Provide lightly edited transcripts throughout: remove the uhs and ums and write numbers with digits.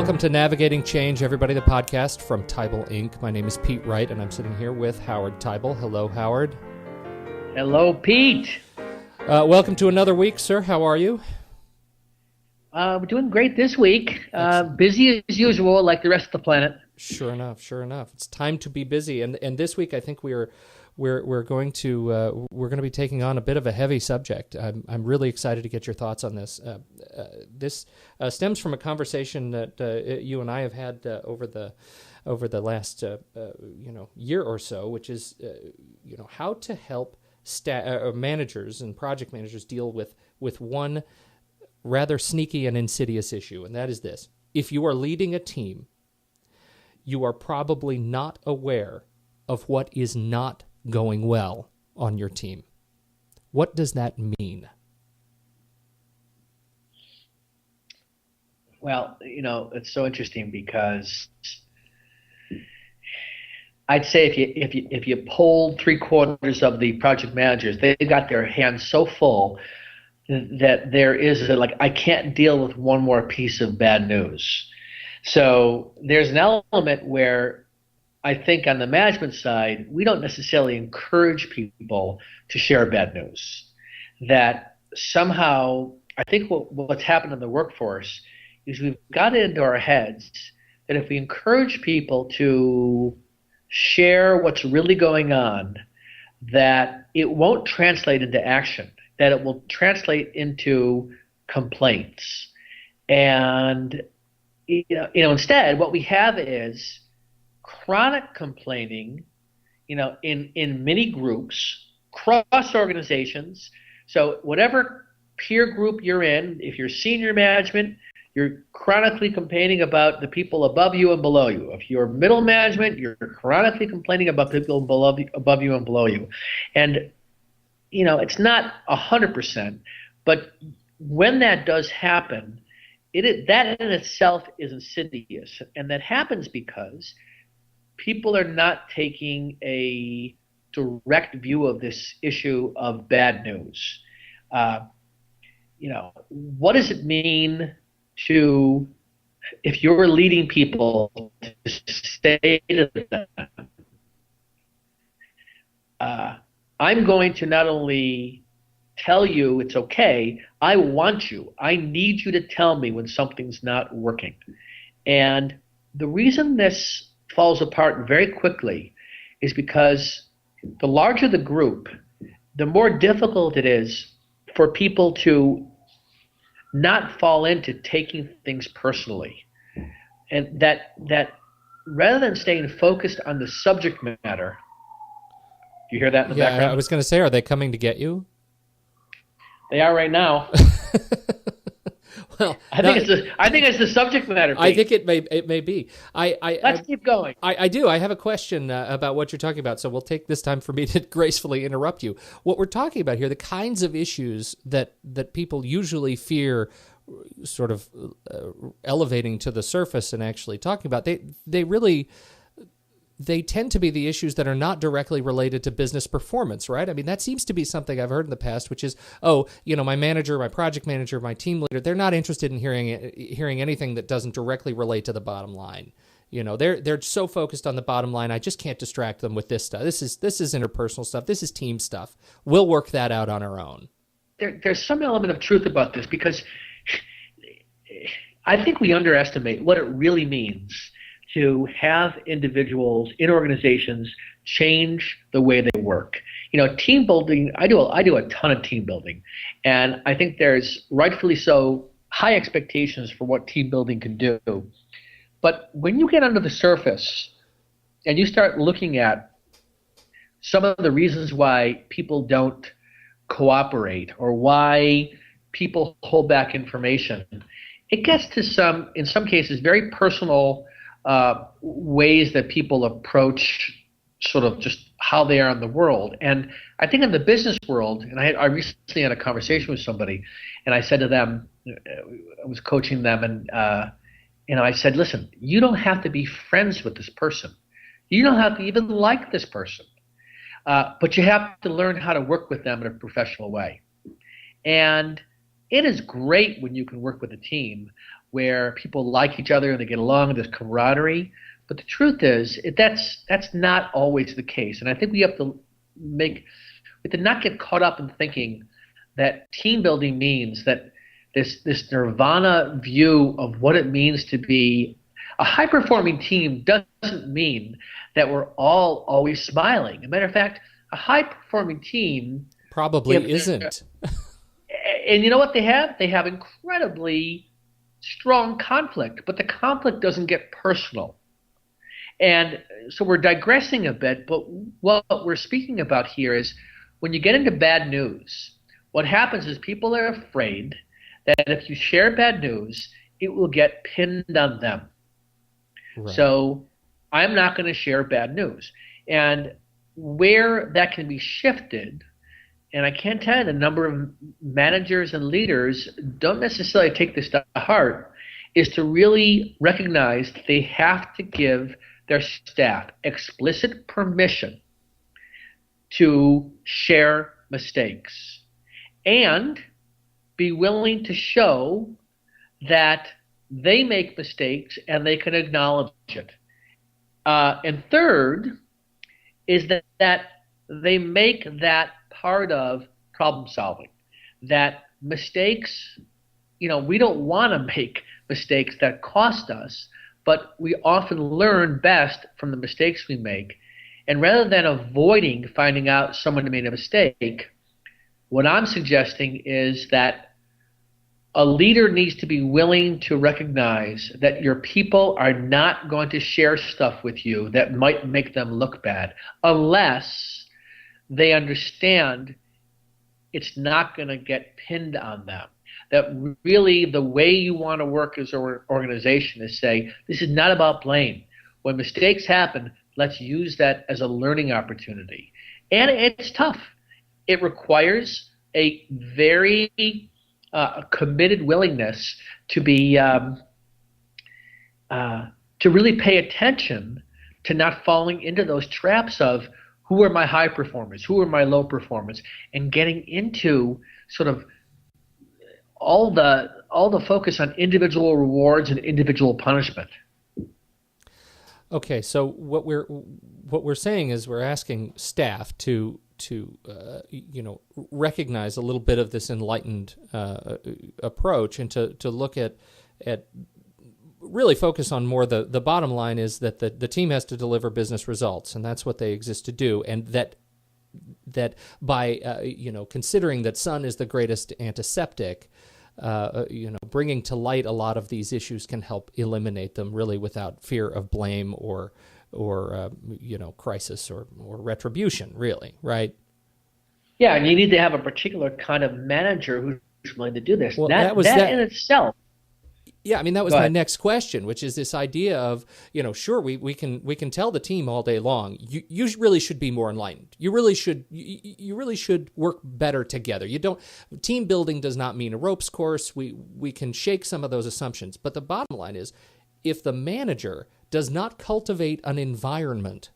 Welcome to Navigating Change, everybody, the podcast from Teibel, Inc. My name is Pete Wright, and I'm sitting here with Howard Teibel. Hello, Howard. Hello, Pete. Welcome to another week, sir. How are you? We're doing great this week. Busy as usual, like the rest of the planet. Sure enough. It's time to be busy, and this week I think we're going to be taking on a bit of a heavy subject. I'm really excited to get your thoughts on this. This stems from a conversation that you and I have had over the last year or so, which is how to help managers and project managers deal with one rather sneaky and insidious issue, and that is this: if you are leading a team, you are probably not aware of what is not going well on your team. What does that mean? Well, it's so interesting because I'd say if you polled 3/4 of the project managers, they got their hands so full that there is I can't deal with one more piece of bad news. So there's an element where I think on the management side, we don't necessarily encourage people to share bad news. That somehow, I think what's happened in the workforce is we've got it into our heads that if we encourage people to share what's really going on, that it won't translate into action, that it will translate into complaints. And instead, what we have is chronic complaining, in many groups, cross organizations. So whatever peer group you're in, if you're senior management, you're chronically complaining about the people above you and below you. If you're middle management, you're chronically complaining about people above you and below you. And, it's not 100%, but when that does happen, that in itself is insidious. And that happens because people are not taking a direct view of this issue of bad news. What does it mean if you're leading people, to say to them, I'm going to not only tell you it's okay, I need you to tell me when something's not working. And the reason this falls apart very quickly is because the larger the group, the more difficult it is for people to not fall into taking things personally. And that rather than staying focused on the subject matter, do you hear that in the background? Yeah, I was going to say, are they coming to get you? They are right now. Well, I think it's the subject matter, Pete. I think it may be. Let's keep going. I do. I have a question about what you're talking about, so we'll take this time for me to gracefully interrupt you. What we're talking about here, the kinds of issues that people usually fear sort of elevating to the surface and actually talking about, they tend to be the issues that are not directly related to business performance, right? I mean, that seems to be something I've heard in the past, which is, my manager, my project manager, my team leader, they're not interested in hearing anything that doesn't directly relate to the bottom line. They're so focused on the bottom line, I just can't distract them with this stuff. This is interpersonal stuff. This is team stuff. We'll work that out on our own. There's some element of truth about this, because I think we underestimate what it really means to have individuals in organizations change the way they work. Team building, I do a ton of team building, and I think there's, rightfully so, high expectations for what team building can do. But when you get under the surface and you start looking at some of the reasons why people don't cooperate or why people hold back information, it gets to in some cases, very personal ways that people approach sort of just how they are in the world. And I think in the business world, and I recently had a conversation with somebody, and I said to them, I was coaching them, and I said, listen, you don't have to be friends with this person. You don't have to even like this person. But you have to learn how to work with them in a professional way. And it is great when you can work with a team where people like each other and they get along and there's camaraderie. But the truth is, that's not always the case. And I think we have to not get caught up in thinking that team building means that this nirvana view of what it means to be a high-performing team doesn't mean that we're all always smiling. As a matter of fact, a high-performing team probably isn't. And you know what they have? They have incredibly strong conflict, but the conflict doesn't get personal. And so we're digressing a bit, but what we're speaking about here is when you get into bad news, what happens is people are afraid that if you share bad news, it will get pinned on them. Right. So I'm not going to share bad news. And where that can be shifted, and I can't tell you the number of managers and leaders don't necessarily take this to heart, is to really recognize that they have to give their staff explicit permission to share mistakes and be willing to show that they make mistakes and they can acknowledge it. And third is that they make that part of problem solving. That mistakes, we don't want to make mistakes that cost us, but we often learn best from the mistakes we make. And rather than avoiding finding out someone made a mistake, what I'm suggesting is that a leader needs to be willing to recognize that your people are not going to share stuff with you that might make them look bad unless they understand it's not going to get pinned on them. That really the way you want to work as an organization is say, this is not about blame. When mistakes happen, let's use that as a learning opportunity. And it's tough. It requires a very committed willingness to be to really pay attention to not falling into those traps of who are my high performers, who are my low performers, and getting into sort of all the focus on individual rewards and individual punishment. Okay, so what we're saying is we're asking staff to recognize a little bit of this enlightened approach and to look at really focus on more the bottom line is that the team has to deliver business results, and that's what they exist to do, and that by considering that sun is the greatest antiseptic, bringing to light a lot of these issues can help eliminate them really without fear of blame or crisis or retribution, really, right? Yeah, and you need to have a particular kind of manager who's willing to do this. Well, that in itself. Yeah, I mean, that was my next question, which is this idea of, sure, we can tell the team all day long, you really should be more enlightened. You really should work better together. Team building does not mean a ropes course. We can shake some of those assumptions. But the bottom line is, if the manager does not cultivate an environment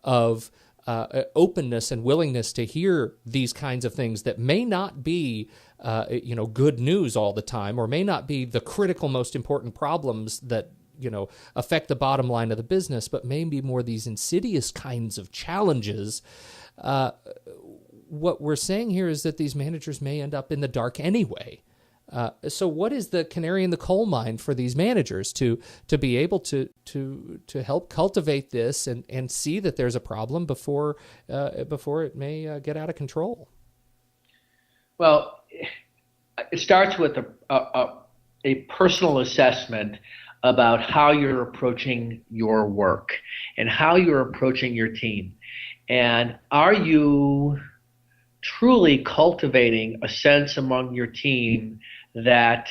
of openness and willingness to hear these kinds of things that may not be good news all the time, or may not be the critical most important problems that affect the bottom line of the business, but maybe more these insidious kinds of challenges. What we're saying here is that these managers may end up in the dark anyway. So what is the canary in the coal mine for these managers to be able to help cultivate this and see that there's a problem before it may get out of control? Well, it starts with a personal assessment about how you're approaching your work and how you're approaching your team. And are you truly cultivating a sense among your team that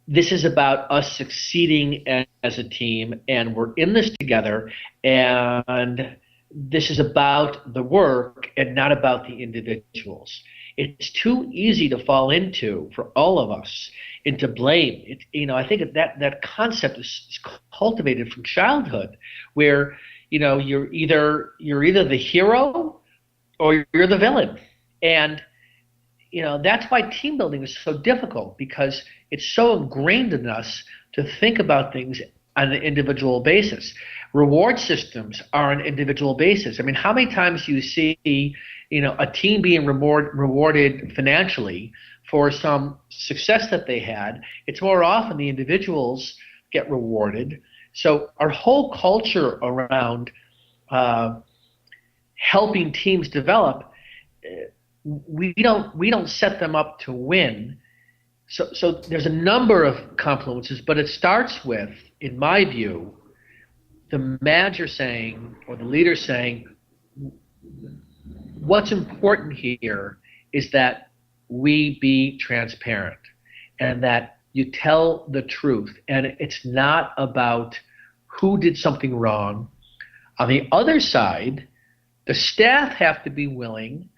this is about us succeeding as a team, and we're in this together, and this is about the work and not about the individuals. It's too easy to fall into, for all of us, into blame. I think that concept is cultivated from childhood, where you're either the hero or you're the villain. And that's why team building is so difficult, because it's so ingrained in us to think about things on an individual basis. Reward systems are an individual basis. I mean, how many times do you see, a team being rewarded financially for some success that they had? It's more often the individuals get rewarded. So our whole culture around helping teams develop, we don't set them up to win. So there's a number of confluences, but it starts with, in my view, the manager saying, or the leader saying, what's important here is that we be transparent and that you tell the truth. And it's not about who did something wrong. On the other side, the staff have to be willing,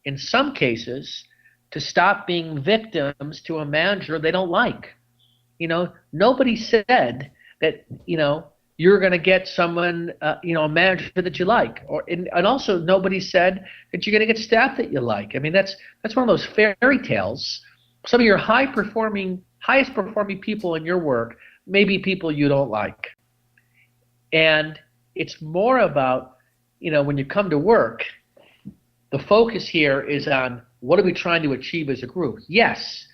in some cases, to stop being victims to a manager they don't like. Nobody said that, you're going to get someone, a manager that you like, and also nobody said that you're going to get staff that you like. I mean, that's one of those fairy tales. Some of your highest performing people in your work may be people you don't like, and it's more about, when you come to work, the focus here is on what are we trying to achieve as a group. Yes,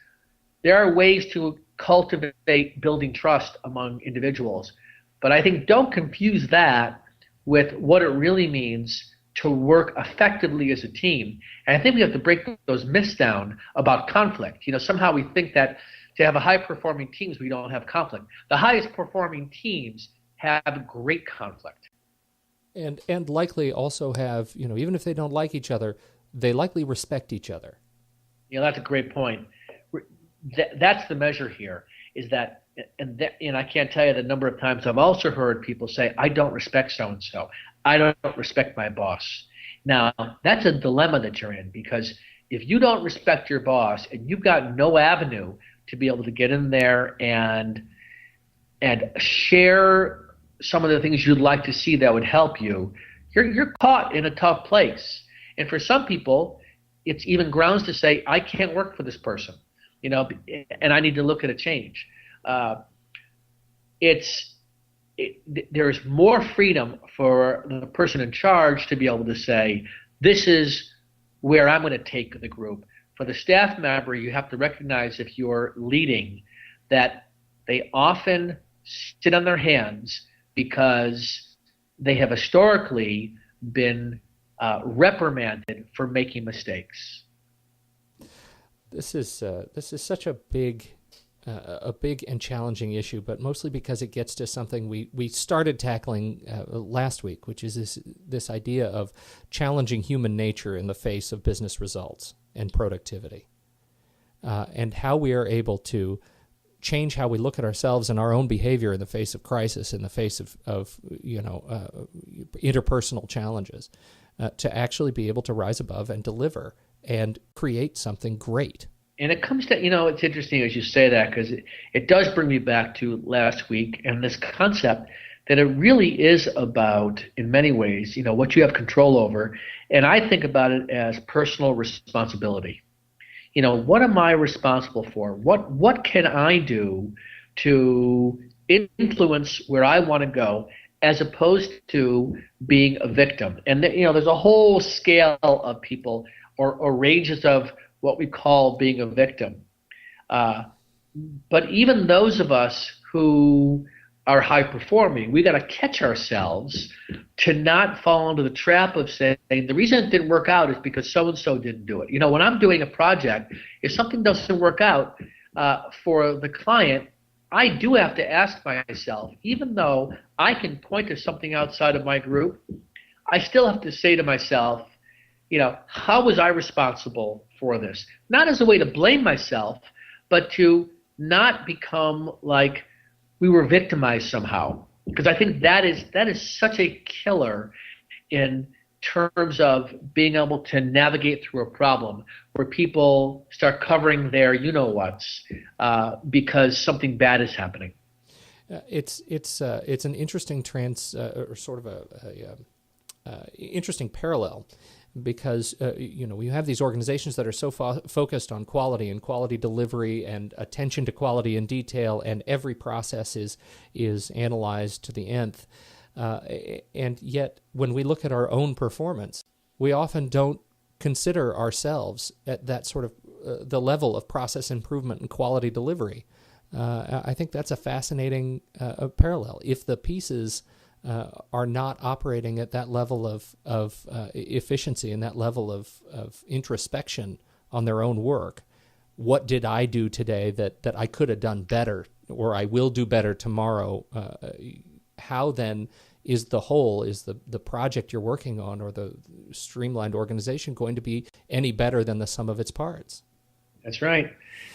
there are ways to cultivate building trust among individuals, but I think don't confuse that with what it really means to work effectively as a team. And I think we have to break those myths down about conflict. Somehow we think that to have a high-performing teams, we don't have conflict. The highest-performing teams have great conflict. And likely also have, even if they don't like each other, they likely respect each other. That's a great point. That's the measure here, is that, and I can't tell you the number of times I've also heard people say, I don't respect so-and-so. I don't respect my boss. Now, that's a dilemma that you're in, because if you don't respect your boss and you've got no avenue to be able to get in there and share some of the things you'd like to see that would help you, you're caught in a tough place. And for some people, it's even grounds to say, I can't work for this person, and I need to look at a change. There's more freedom for the person in charge to be able to say, this is where I'm going to take the group. For the staff member, you have to recognize, if you're leading, that they often sit on their hands because they have historically been reprimanded for making mistakes. This is such a big and challenging issue, but mostly because it gets to something we started tackling last week, which is this idea of challenging human nature in the face of business results and productivity, and how we are able to change how we look at ourselves and our own behavior in the face of crisis, in the face of interpersonal challenges, to actually be able to rise above and deliver and create something great. And it comes to, it's interesting as you say that, because it does bring me back to last week and this concept that it really is about, in many ways, what you have control over. And I think about it as personal responsibility. What am I responsible for? What can I do to influence where I want to go, as opposed to being a victim? And there's a whole scale of people or ranges of what we call being a victim. But even those of us who are high performing, we got to catch ourselves to not fall into the trap of saying, the reason it didn't work out is because so-and-so didn't do it. When I'm doing a project, if something doesn't work out for the client, I do have to ask myself, even though I can point to something outside of my group, I still have to say to myself, how was I responsible for this? Not as a way to blame myself, but to not become like we were victimized somehow. Because I think that is such a killer in terms of being able to navigate through a problem where people start covering their you-know-whats because something bad is happening. It's an interesting interesting parallel, because you have these organizations that are so focused on quality and quality delivery and attention to quality and detail, and every process is analyzed to the nth. And yet, when we look at our own performance, we often don't consider ourselves at that sort of the level of process improvement and quality delivery. I think that's a fascinating parallel. If the pieces are not operating at that level of efficiency and that level of introspection on their own work, what did I do today that I could have done better, or I will do better tomorrow? How then is the project you're working on, or the streamlined organization, going to be any better than the sum of its parts? That's right.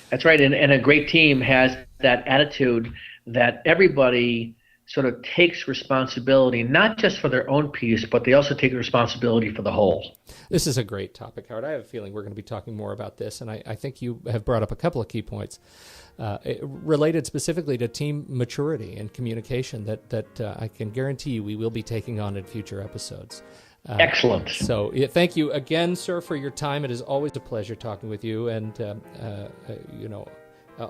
That's right. And a great team has that attitude that everybody sort of takes responsibility, not just for their own piece, but they also take responsibility for the whole. This is a great topic, Howard. I have a feeling we're going to be talking more about this, and I think you have brought up a couple of key points related specifically to team maturity and communication that I can guarantee you we will be taking on in future episodes. Excellent. So thank you again, sir, for your time. It is always a pleasure talking with you. And,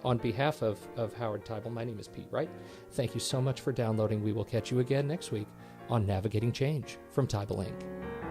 on behalf of Howard Teibel, my name is Pete Wright. Thank you so much for downloading. We will catch you again next week on Navigating Change from Teibel Inc.